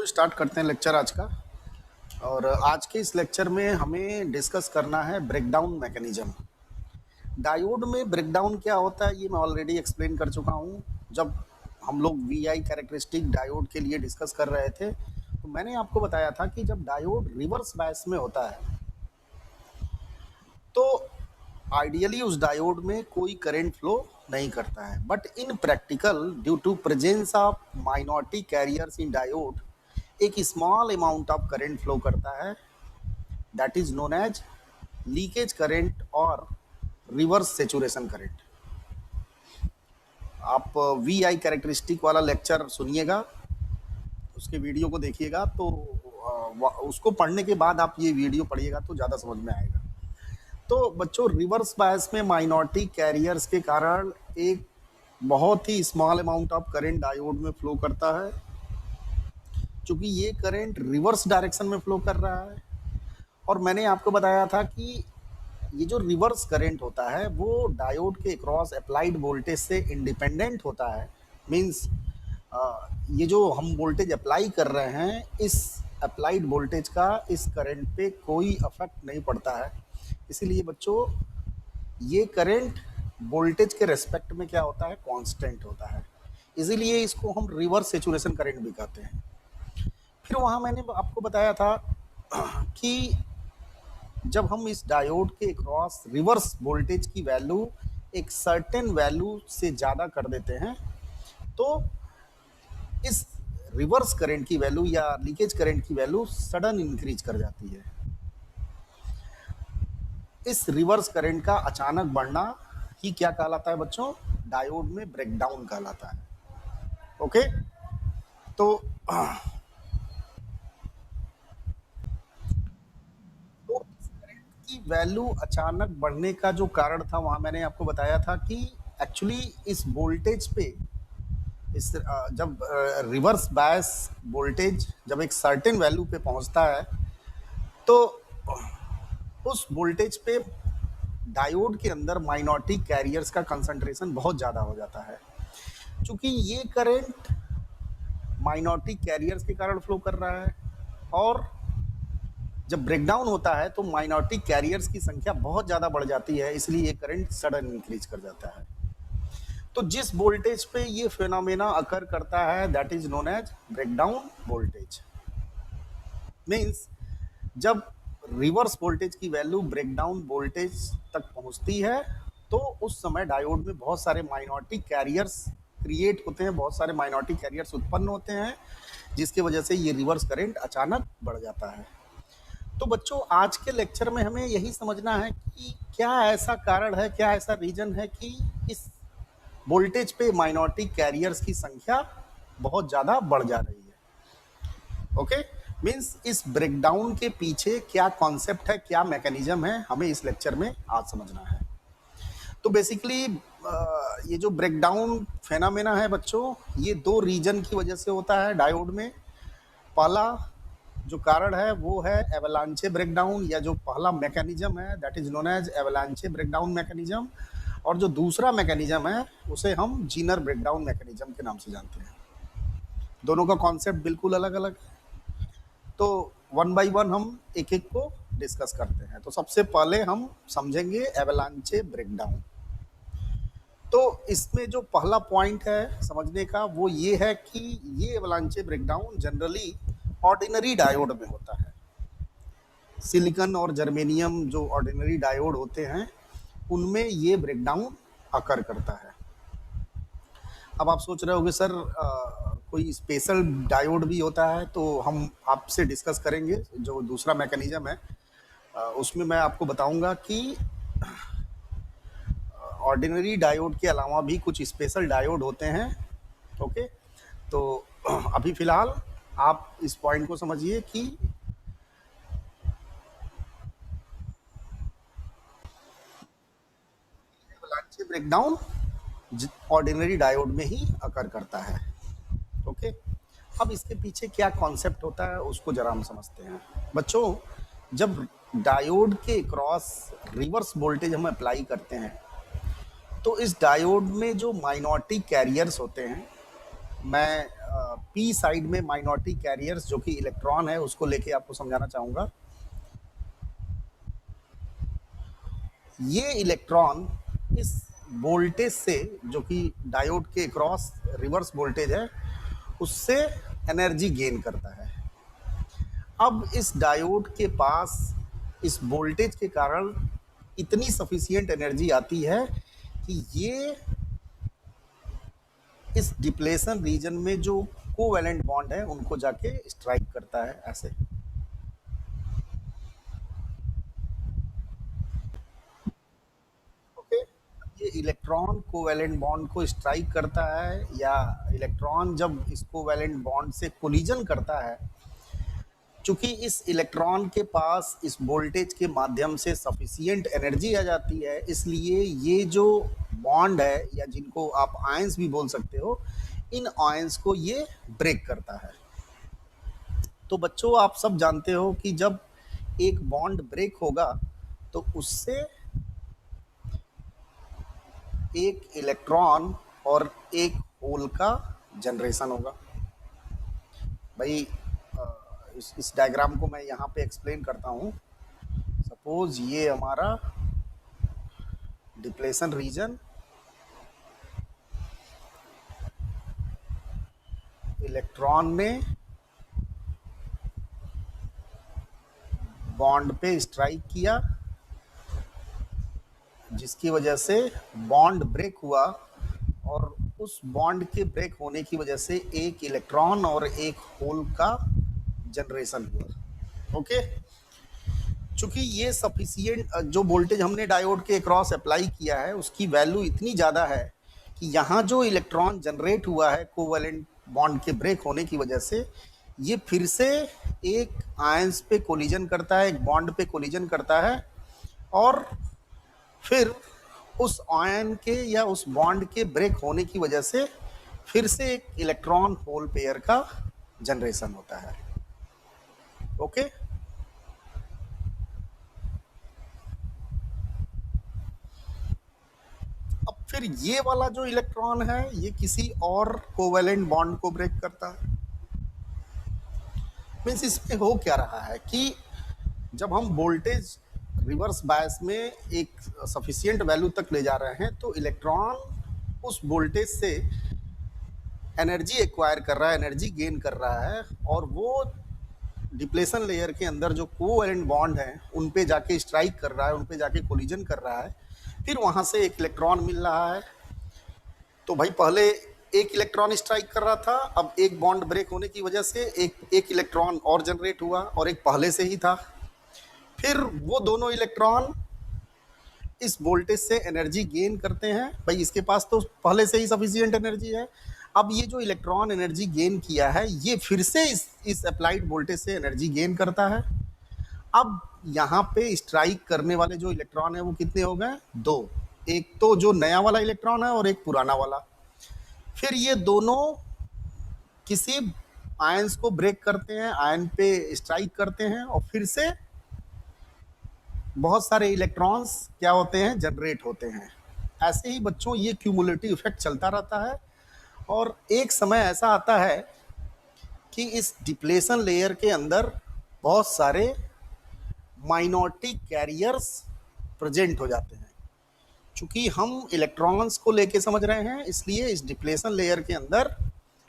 Start करते हैं lecture आज का। और आज के इस लेक्चर में हमें डिस्कस करना है ब्रेकडाउन मैकेनिज्म। डायोड में ब्रेकडाउन क्या होता है ये मैं ऑलरेडी एक्सप्लेन कर चुका हूँ। जब हम लोग वीआई कैरेक्टरिस्टिक डायोड के लिए डिस्कस कर रहे थे तो मैंने आपको बताया था कि जब डायोड रिवर्स बायस में होता है तो आइडियली उस डायोड में कोई करंट फ्लो नहीं करता है, but in practical due to presence of minority carriers in diode एक small amount of current flow करता है, that is known as leakage current और रिवर्स सेचुरेशन करंट। आप वी आई कैरेक्टरिस्टिक वाला लेक्चर सुनिएगा, उसके वीडियो को देखिएगा तो उसको पढ़ने के बाद आप ये वीडियो पढ़िएगा तो ज़्यादा समझ में आएगा। तो बच्चों, रिवर्स बायस में माइनॉरिटी कैरियर्स के कारण एक बहुत ही small amount of current diode में फ्लो करता है। चूँकि ये करंट रिवर्स डायरेक्शन में फ्लो कर रहा है और मैंने आपको बताया था कि ये जो रिवर्स करंट होता है वो डायोड के अक्रॉस अप्लाइड वोल्टेज से इंडिपेंडेंट होता है। मींस ये जो हम वोल्टेज अप्लाई कर रहे हैं, इस अप्लाइड वोल्टेज का इस करंट पे कोई इफेक्ट नहीं पड़ता है। इसीलिए बच्चों, ये करंट वोल्टेज के रेस्पेक्ट में क्या होता है, कांस्टेंट होता है। इसीलिए इसको हम रिवर्स सेचुरेशन करंट भी कहते हैं। फिर वहाँ मैंने आपको बताया था कि जब हम इस डायोड के क्रॉस रिवर्स वोल्टेज की वैल्यू एक सर्टेन वैल्यू से ज़्यादा कर देते हैं तो इस रिवर्स करंट की वैल्यू या लीकेज करंट की वैल्यू सडन इंक्रीज कर जाती है। इस रिवर्स करंट का अचानक बढ़ना ही क्या कहलाता है बच्चों, डायोड में ब्रेकडाउन कहलाता है। ओके, तो इस करंट की वैल्यू अचानक बढ़ने का जो कारण था वहां मैंने आपको बताया था कि एक्चुअली इस वोल्टेज पे इस जब रिवर्स बायस वोल्टेज जब एक सर्टेन वैल्यू पे पहुंचता है तो उस वोल्टेज पे डायोड के अंदर माइनॉरिटी कैरियर्स का कंसंट्रेशन बहुत ज़्यादा हो जाता है। चूँकि ये करंट माइनॉरिटी कैरियर्स के कारण फ्लो कर रहा है और जब ब्रेकडाउन होता है तो माइनॉरिटी कैरियर्स की संख्या बहुत ज़्यादा बढ़ जाती है, इसलिए ये करंट सडन इंक्रीज कर जाता है। तो जिस वोल्टेज पे ये फिनोमेना अकर करता है that is known as breakdown voltage. Means जब रिवर्स वोल्टेज की वैल्यू ब्रेकडाउन वोल्टेज तक पहुंचती है तो उस समय डायोड में बहुत सारे माइनॉरिटी कैरियर्स क्रिएट होते हैं, बहुत सारे माइनॉरिटी कैरियर्स उत्पन्न होते हैं, जिसकी वजह से ये रिवर्स करंट अचानक बढ़ जाता है। तो बच्चों, आज के लेक्चर में हमें यही समझना है कि क्या ऐसा कारण है, क्या ऐसा रीजन है कि इस वोल्टेज पे माइनॉरिटी कैरियर्स की संख्या बहुत ज़्यादा बढ़ जा रही है। ओके, मीन्स इस ब्रेकडाउन के पीछे क्या कॉन्सेप्ट है, क्या मैकेनिज्म है, हमें इस लेक्चर में आज समझना है। तो बेसिकली ये जो ब्रेकडाउन फेनामेना है बच्चों, ये दो रीजन की वजह से होता है डायोड में। पहला जो कारण है वो है एवलांचे ब्रेकडाउन, या जो पहला मैकेनिज्म है that is known as avalanche breakdown mechanism, और जो दूसरा मैकेनिज्म है उसे हम जीनर ब्रेकडाउन मैकेनिज्म के नाम से जानते हैं। दोनों का कॉन्सेप्ट बिल्कुल अलग अलग है, तो वन बाय वन हम एक एक को डिस्कस करते हैं। तो सबसे पहले हम समझेंगे एवलांचे ब्रेकडाउन। तो इसमें जो पहला पॉइंट है समझने का वो ये है कि ये एवलांचे ब्रेकडाउन जनरली ऑर्डिनरी डायोड में होता है। सिलिकॉन और जर्मेनियम जो ऑर्डिनरी डायोड होते हैं उनमें ये ब्रेकडाउन अकर करता है। अब आप सोच रहे होंगे सर कोई स्पेशल डायोड भी होता है, तो हम आपसे डिस्कस करेंगे जो दूसरा मैकेनिज्म है। उसमें मैं आपको बताऊंगा कि ऑर्डिनरी डायोड के अलावा भी कुछ स्पेशल डायोड होते हैं। ओके, तो अभी फ़िलहाल आप इस पॉइंट को समझिए कि एवलांचे ब्रेकडाउन ऑर्डिनरी डायोड में ही अकर करता है। ओके, अब इसके पीछे क्या कॉन्सेप्ट होता है उसको जरा हम समझते हैं। बच्चों, जब डायोड के क्रॉस रिवर्स वोल्टेज हम अप्लाई करते हैं तो इस डायोड में जो माइनॉरिटी कैरियर्स होते हैं, मैं पी साइड में माइनॉरिटी कैरियर्स जो कि इलेक्ट्रॉन है उसको लेके आपको समझाना चाहूँगा। ये इलेक्ट्रॉन इस वोल्टेज से, जो कि डायोड के क्रॉस रिवर्स वोल्टेज है, उससे एनर्जी गेन करता है। अब इस डायोड के पास इस वोल्टेज के कारण इतनी सफिशिएंट एनर्जी आती है कि ये इस डिप्लेशन रीजन में जो कोवैलेंट बॉन्ड है उनको जाके स्ट्राइक करता है ऐसे। ओके, ये इलेक्ट्रॉन कोवैलेंट बॉन्ड को स्ट्राइक करता है, या इलेक्ट्रॉन जब इस कोवैलेंट बॉन्ड से कोलिजन करता है, चूंकि इस इलेक्ट्रॉन के पास इस वोल्टेज के माध्यम से सफिशिएंट एनर्जी आ जाती है, इसलिए ये जो बॉन्ड है, या जिनको आप आयंस भी बोल सकते हो, इन आयंस को ये ब्रेक करता है। तो बच्चों, आप सब जानते हो कि जब एक बॉन्ड ब्रेक होगा तो उससे एक इलेक्ट्रॉन और एक होल का जनरेशन होगा। भाई, इस डायग्राम को मैं यहाँ पे एक्सप्लेन करता हूँ। सपोज ये हमारा डिप्लेशन रीजन, इलेक्ट्रॉन ने बॉन्ड पे स्ट्राइक किया, जिसकी वजह से बॉन्ड ब्रेक हुआ, और उस बॉन्ड के ब्रेक होने की वजह से एक इलेक्ट्रॉन और एक होल का जनरेशन हुआ। ओके, चूंकि ये सफिशिएंट जो वोल्टेज हमने डायोड के अक्रॉस अप्लाई किया है उसकी वैल्यू इतनी ज़्यादा है कि यहाँ जो इलेक्ट्रॉन जनरेट हुआ है कोवैलेंट बॉन्ड के ब्रेक होने की वजह से, ये फिर से एक आयंस पे कोलिजन करता है, एक बॉन्ड पे कोलिजन करता है, और फिर उस आयन के या उस बॉन्ड के ब्रेक होने की वजह से फिर से एक इलेक्ट्रॉन होल पेयर का जनरेशन होता है। ओके, अब फिर ये वाला जो इलेक्ट्रॉन है ये किसी और कोवैलेंट बॉन्ड को ब्रेक करता है। मीन्स इसमें हो क्या रहा है कि जब हम वोल्टेज रिवर्स बायस में एक सफिशिएंट वैल्यू तक ले जा रहे हैं तो इलेक्ट्रॉन उस वोल्टेज से एनर्जी एक्वायर कर रहा है, एनर्जी गेन कर रहा है, और वो डिप्लेशन लेयर के अंदर जो कोवैलेंट बॉन्ड है उन पे जाके स्ट्राइक कर रहा है, उन पे जाके कोलिजन कर रहा है, फिर वहाँ से एक इलेक्ट्रॉन मिल रहा है। तो भाई, पहले एक इलेक्ट्रॉन स्ट्राइक कर रहा था, अब एक बॉन्ड ब्रेक होने की वजह से एक इलेक्ट्रॉन और जनरेट हुआ, और एक पहले से ही था। फिर वो दोनों इलेक्ट्रॉन इस वोल्टेज से एनर्जी गेन करते हैं। भाई, इसके पास तो पहले से ही सफिशिएंट एनर्जी है। अब ये जो इलेक्ट्रॉन एनर्जी गेन किया है ये फिर से इस अप्लाइड वोल्टेज से एनर्जी गेन करता है। अब यहाँ पे स्ट्राइक करने वाले जो इलेक्ट्रॉन है वो कितने हो गए? दो। एक तो जो नया वाला इलेक्ट्रॉन है और एक पुराना वाला। फिर ये दोनों किसी आयंस को ब्रेक करते हैं, आयन पे स्ट्राइक करते हैं, और फिर से बहुत सारे इलेक्ट्रॉन्स क्या होते हैं? जनरेट होते हैं। ऐसे ही बच्चों ये क्यूमुलेटिव इफेक्ट चलता रहता है, और एक समय ऐसा आता है कि इस डिप्लेशन लेयर के अंदर बहुत सारे माइनॉरिटी कैरियर्स प्रेजेंट हो जाते हैं। चूंकि हम इलेक्ट्रॉन्स को लेके समझ रहे हैं, इसलिए इस डिप्लेशन लेयर के अंदर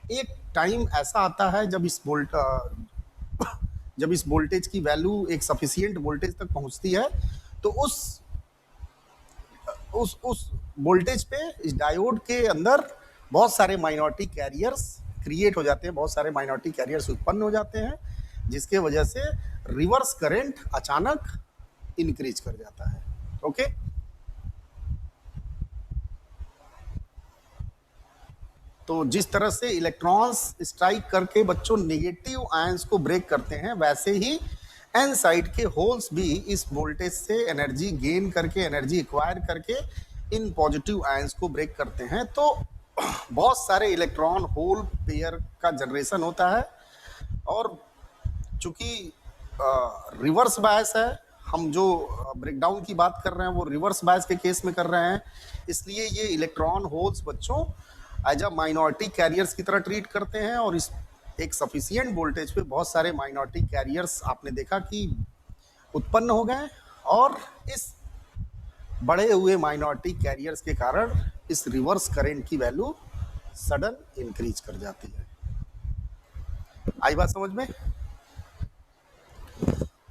एक टाइम ऐसा आता है जब इस वोल्टेज की वैल्यू एक सफिशिएंट वोल्टेज तक पहुंचती है, तो उस वोल्टेज पे इस डायोड के अंदर बहुत सारे माइनॉरिटी कैरियर्स क्रिएट हो जाते हैं, बहुत सारे माइनॉरिटी कैरियर्स उत्पन्न हो जाते हैं, जिसके वजह से रिवर्स करंट अचानक इंक्रीज कर जाता है। ओके, तो जिस तरह से इलेक्ट्रॉन्स स्ट्राइक करके बच्चों नेगेटिव आयंस को ब्रेक करते हैं, वैसे ही एन साइड के होल्स भी इस वोल्टेज से एनर्जी गेन करके, एनर्जी एक्वायर करके इन पॉजिटिव आयंस को ब्रेक करते हैं। तो बहुत सारे इलेक्ट्रॉन होल पेयर का जनरेशन होता है, और चूंकि रिवर्स बायस है, हम जो ब्रेकडाउन की बात कर रहे हैं वो रिवर्स बायस के केस में कर रहे हैं, इसलिए ये इलेक्ट्रॉन होल्स बच्चों एज अ माइनॉरिटी कैरियर्स की तरह ट्रीट करते हैं, और इस एक सफिशिएंट वोल्टेज पे बहुत सारे माइनॉरिटी कैरियर्स आपने देखा कि उत्पन्न हो गए, और इस बढ़े हुए माइनॉरिटी कैरियर्स के कारण इस रिवर्स करंट की वैल्यू सडन इंक्रीज कर जाती है। आई बात समझ में?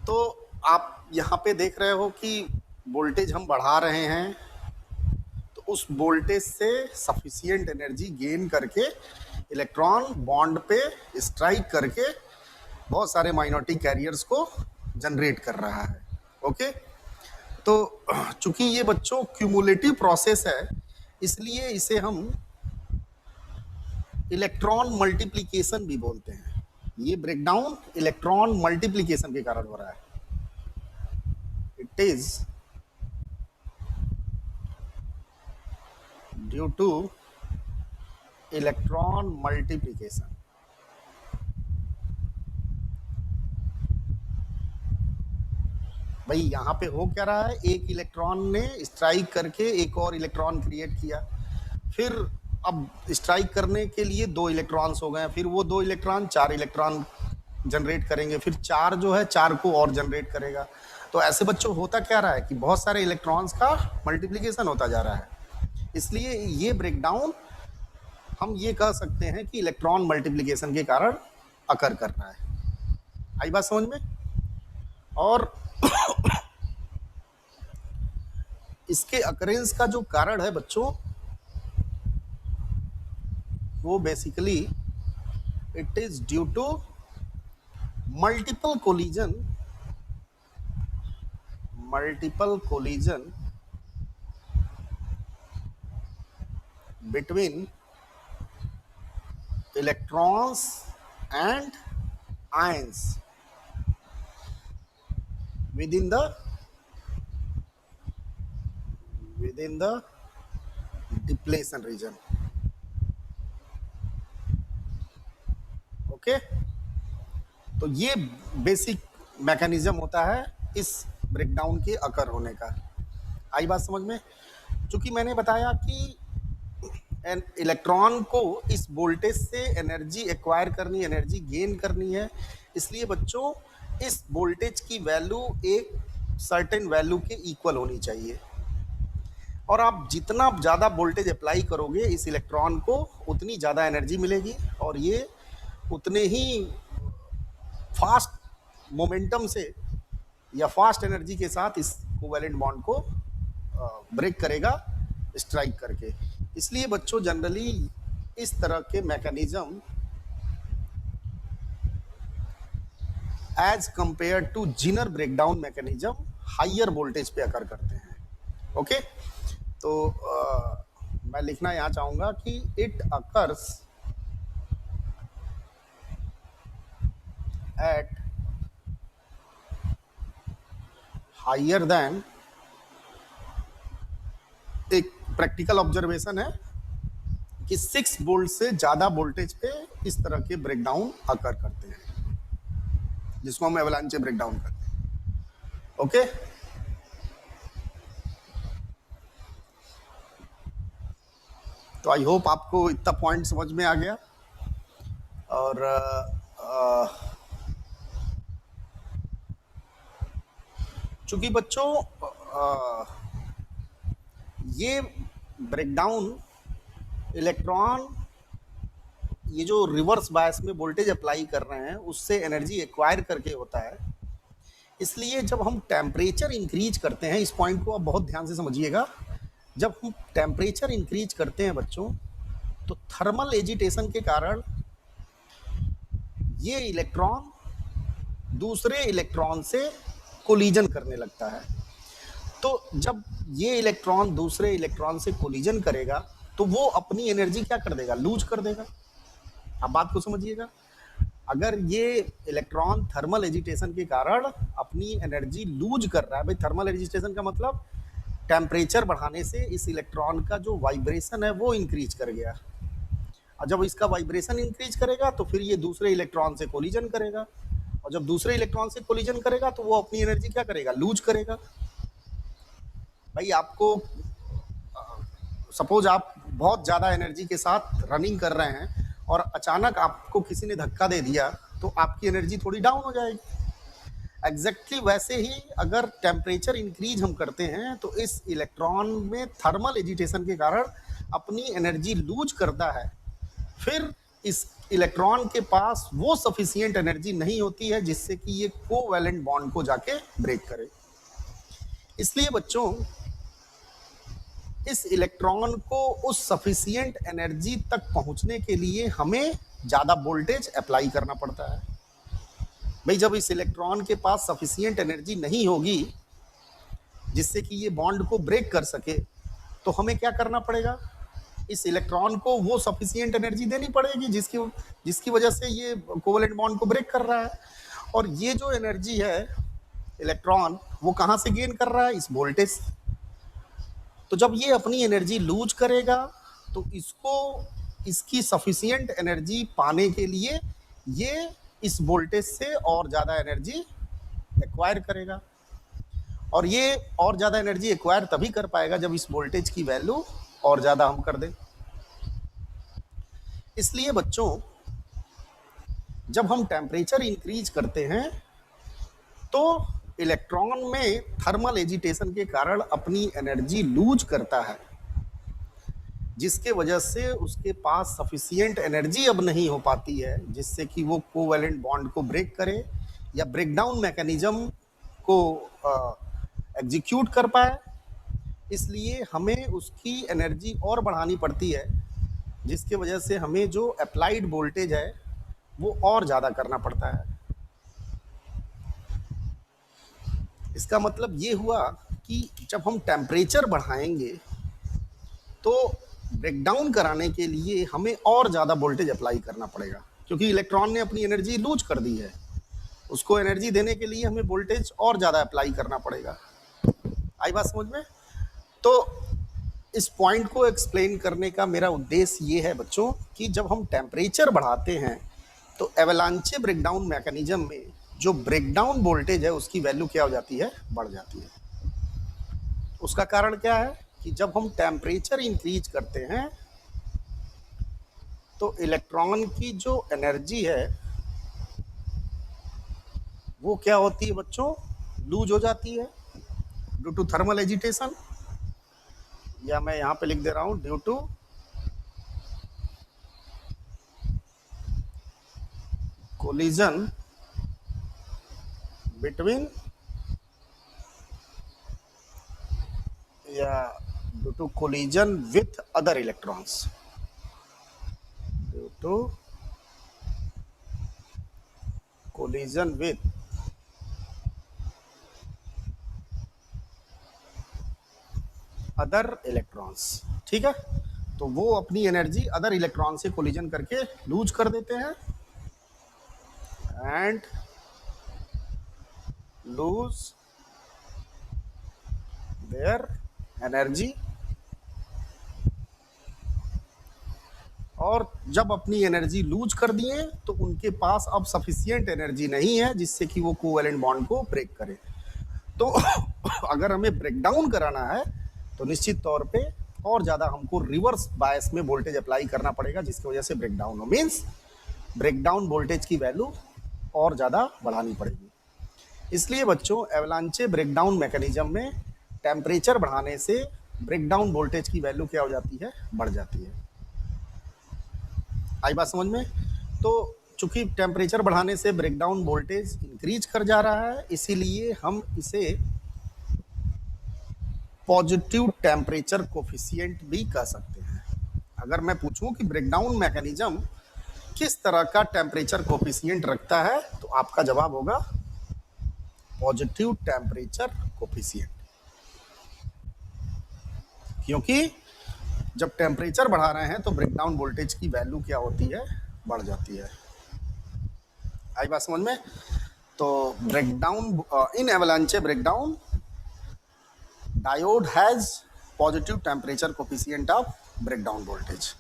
तो आप यहाँ पे देख रहे हो कि वोल्टेज हम बढ़ा रहे हैं, तो उस वोल्टेज से सफिशिएंट एनर्जी गेन करके इलेक्ट्रॉन बॉन्ड पे स्ट्राइक करके बहुत सारे माइनॉरिटी कैरियर्स को जनरेट कर रहा है। ओके, तो चूंकि ये बच्चों क्यूमुलेटिव प्रोसेस है, इसलिए इसे हम इलेक्ट्रॉन मल्टीप्लिकेशन भी बोलते हैं। ये ब्रेकडाउन इलेक्ट्रॉन मल्टीप्लिकेशन के कारण हो रहा है। It is due two electron multiplication. भाई यहाँ पे हो क्या रहा है, एक इलेक्ट्रॉन ने स्ट्राइक करके एक और इलेक्ट्रॉन क्रिएट किया, फिर अब स्ट्राइक करने के लिए 2 इलेक्ट्रॉन्स हो गए, फिर वो 2 इलेक्ट्रॉन 4 इलेक्ट्रॉन जनरेट करेंगे, फिर 4 जो है 4 को और जनरेट करेगा। तो ऐसे बच्चों होता क्या रहा है कि बहुत सारे इलेक्ट्रॉन्स का मल्टीप्लिकेशन होता जा रहा है। इसलिए ये ब्रेकडाउन हम ये कह सकते हैं कि इलेक्ट्रॉन मल्टीप्लिकेशन के कारण अकर कर रहा है। आई बात समझ में? और इसके अकरेंस का जो कारण है बच्चों, वो basically it is due to multiple collision between electrons and ions within the depletion region. Okay, तो ये बेसिक मैकेनिज्म होता है इस ब्रेकडाउन के अकर होने का। आई बात समझ में? चूंकि मैंने बताया कि इलेक्ट्रॉन को इस वोल्टेज से एनर्जी एक्वायर करनी, एनर्जी गेन करनी है, इसलिए बच्चों इस वोल्टेज की वैल्यू एक सर्टेन वैल्यू के इक्वल होनी चाहिए, और आप जितना ज़्यादा वोल्टेज अप्लाई करोगे इस इलेक्ट्रॉन को, उतनी ज़्यादा एनर्जी मिलेगी, और ये उतने ही फास्ट मोमेंटम से या फास्ट एनर्जी के साथ इस कोवैलेंट बॉन्ड को ब्रेक करेगा स्ट्राइक करके। इसलिए बच्चों जनरली इस तरह के mechanism as compare to zener breakdown mechanism higher voltage पे अकर करते हैं। ओके, तो मैं लिखना यहाँ चाहूँगा कि it occurs at higher then, एक प्रैक्टिकल ऑब्जर्वेशन है कि 6 वोल्ट से ज़्यादा वोल्टेज पे इस तरह के ब्रेकडाउन अकर करते हैं, जिसको हम एवलांचे ब्रेकडाउन करते हैं। ओके, तो आई होप आपको इतना पॉइंट समझ में आ गया। और चूंकि बच्चों ये ब्रेकडाउन इलेक्ट्रॉन ये जो रिवर्स बायस में वोल्टेज अप्लाई कर रहे हैं उससे एनर्जी एक्वायर करके होता है। इसलिए जब हम टेम्परेचर इंक्रीज करते हैं, इस पॉइंट को आप बहुत ध्यान से समझिएगा, जब हम टेम्परेचर इंक्रीज करते हैं बच्चों, तो थर्मल एजिटेशन के कारण ये इलेक्ट्रॉन दूसरे इलेक्ट्रॉन से कोलिजन करने लगता है। तो जब ये इलेक्ट्रॉन दूसरे इलेक्ट्रॉन से कोलिजन करेगा तो वो अपनी एनर्जी क्या कर देगा, लूज कर देगा। अब बात को समझिएगा, अगर ये इलेक्ट्रॉन थर्मल एजिटेशन के कारण अपनी एनर्जी लूज कर रहा है, भाई थर्मल एजिटेशन का मतलब टेम्परेचर बढ़ाने से इस इलेक्ट्रॉन का जो वाइब्रेशन है वो इंक्रीज कर गया, और जब इसका वाइब्रेशन इंक्रीज करेगा तो फिर ये दूसरे इलेक्ट्रॉन से कोलिजन करेगा, और जब दूसरे इलेक्ट्रॉन से कोलिजन करेगा तो वो अपनी एनर्जी क्या करेगा, लूज करेगा। भाई आपको सपोज आप बहुत ज़्यादा एनर्जी के साथ रनिंग कर रहे हैं और अचानक आपको किसी ने धक्का दे दिया तो आपकी एनर्जी थोड़ी डाउन हो जाएगी। एग्जैक्टली वैसे ही अगर टेम्परेचर इंक्रीज हम करते हैं तो इस इलेक्ट्रॉन में थर्मल एजिटेशन के कारण अपनी एनर्जी लूज करता है। फिर इस इलेक्ट्रॉन के पास वो सफिशिएंट एनर्जी नहीं होती है जिससे कि ये कोवैलेंट बॉन्ड को जाके ब्रेक करे। इसलिए बच्चों इस इलेक्ट्रॉन को उस सफिशिएंट एनर्जी तक पहुंचने के लिए हमें ज़्यादा वोल्टेज अप्लाई करना पड़ता है। भाई जब इस इलेक्ट्रॉन के पास सफिशिएंट एनर्जी नहीं होगी जिससे कि ये बॉन्ड को ब्रेक कर सके तो हमें क्या करना पड़ेगा, इस इलेक्ट्रॉन को वो सफिशिएंट एनर्जी देनी पड़ेगी जिसकी जिसकी वजह से ये कोवैलेंट बॉन्ड को ब्रेक कर रहा है। और ये जो एनर्जी है इलेक्ट्रॉन वो कहाँ से गेन कर रहा है, इस वोल्टेज से। तो जब ये अपनी एनर्जी लूज करेगा तो इसको इसकी सफिशिएंट एनर्जी पाने के लिए ये इस वोल्टेज से और ज़्यादा एनर्जी एक्वायर करेगा। और ये और ज़्यादा एनर्जी एक्वायर तभी कर पाएगा जब इस वोल्टेज की वैल्यू और ज़्यादा हम कर दें। इसलिए बच्चों जब हम टेम्परेचर इंक्रीज करते हैं तो इलेक्ट्रॉन में थर्मल एजिटेशन के कारण अपनी एनर्जी लूज करता है जिसके वजह से उसके पास सफिशिएंट एनर्जी अब नहीं हो पाती है जिससे कि वो कोवैलेंट बॉन्ड को ब्रेक करे या ब्रेकडाउन मैकेनिज्म को एग्जीक्यूट कर पाए। इसलिए हमें उसकी एनर्जी और बढ़ानी पड़ती है जिसके वजह से हमें जो अप्लाइड वोल्टेज है वो और ज़्यादा करना पड़ता है। इसका मतलब ये हुआ कि जब हम टेम्परेचर बढ़ाएंगे तो ब्रेकडाउन कराने के लिए हमें और ज़्यादा वोल्टेज अप्लाई करना पड़ेगा क्योंकि इलेक्ट्रॉन ने अपनी एनर्जी लूज कर दी है। उसको एनर्जी देने के लिए हमें वोल्टेज और ज़्यादा अप्लाई करना पड़ेगा। आई बात समझ में? तो इस पॉइंट को एक्सप्लेन करने का मेरा उद्देश्य ये है बच्चों कि जब हम टेम्परेचर बढ़ाते हैं तो एवलांचे ब्रेकडाउन मैकेनिज्म में जो ब्रेकडाउन वोल्टेज है उसकी वैल्यू क्या हो जाती है, बढ़ जाती है। उसका कारण क्या है कि जब हम टेम्परेचर इंक्रीज करते हैं तो इलेक्ट्रॉन की जो एनर्जी है वो क्या होती है बच्चों, लूज हो जाती है ड्यू टू थर्मल एजिटेशन, या मैं यहां पे लिख दे रहा हूं ड्यू टू कोलिजन बिटवीन या due to collision with other electrons, due to collision with other electrons. ठीक है, तो वो अपनी एनर्जी अदर इलेक्ट्रॉन से कोलिजन करके लूज कर देते हैं एंड लूज देयर एनर्जी। और जब अपनी एनर्जी लूज कर दिए तो उनके पास अब सफिशिएंट एनर्जी नहीं है जिससे कि वो कोवैलेंट बॉन्ड को ब्रेक करे। तो अगर हमें ब्रेकडाउन कराना है तो निश्चित तौर पे और ज़्यादा हमको रिवर्स बायस में वोल्टेज अप्लाई करना पड़ेगा जिसकी वजह से ब्रेकडाउन हो, मीन्स ब्रेकडाउन वोल्टेज की वैल्यू और ज़्यादा बढ़ानी पड़ेगी। इसलिए बच्चों एवलांचे ब्रेकडाउन मैकेनिज्म में टेम्परेचर बढ़ाने से ब्रेकडाउन वोल्टेज की वैल्यू क्या हो जाती है, बढ़ जाती है। आई बात समझ में? तो चूंकि टेम्परेचर बढ़ाने से ब्रेकडाउन वोल्टेज इंक्रीज कर जा रहा है इसीलिए हम इसे पॉजिटिव टेम्परेचर कोफिशिएंट भी कह सकते हैं। अगर मैं पूछूं कि ब्रेकडाउन मैकेनिज्म किस तरह का टेम्परेचर कोफिशिएंट रखता है तो आपका जवाब होगा पॉजिटिव टेम्परेचर कोफिशिएंट, क्योंकि जब टेम्परेचर बढ़ा रहे हैं तो ब्रेकडाउन वोल्टेज की वैल्यू क्या होती है, बढ़ जाती है। आई बात समझ में? तो breakdown in avalanche breakdown diode has positive temperature coefficient of breakdown voltage.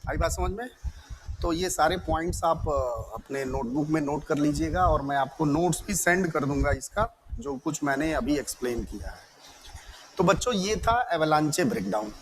आई बात समझ में? तो ये सारे पॉइंट्स आप अपने नोटबुक में नोट कर लीजिएगा और मैं आपको नोट्स भी सेंड कर दूंगा इसका, जो कुछ मैंने अभी एक्सप्लेन किया है। तो बच्चों ये था एवलांचे ब्रेकडाउन।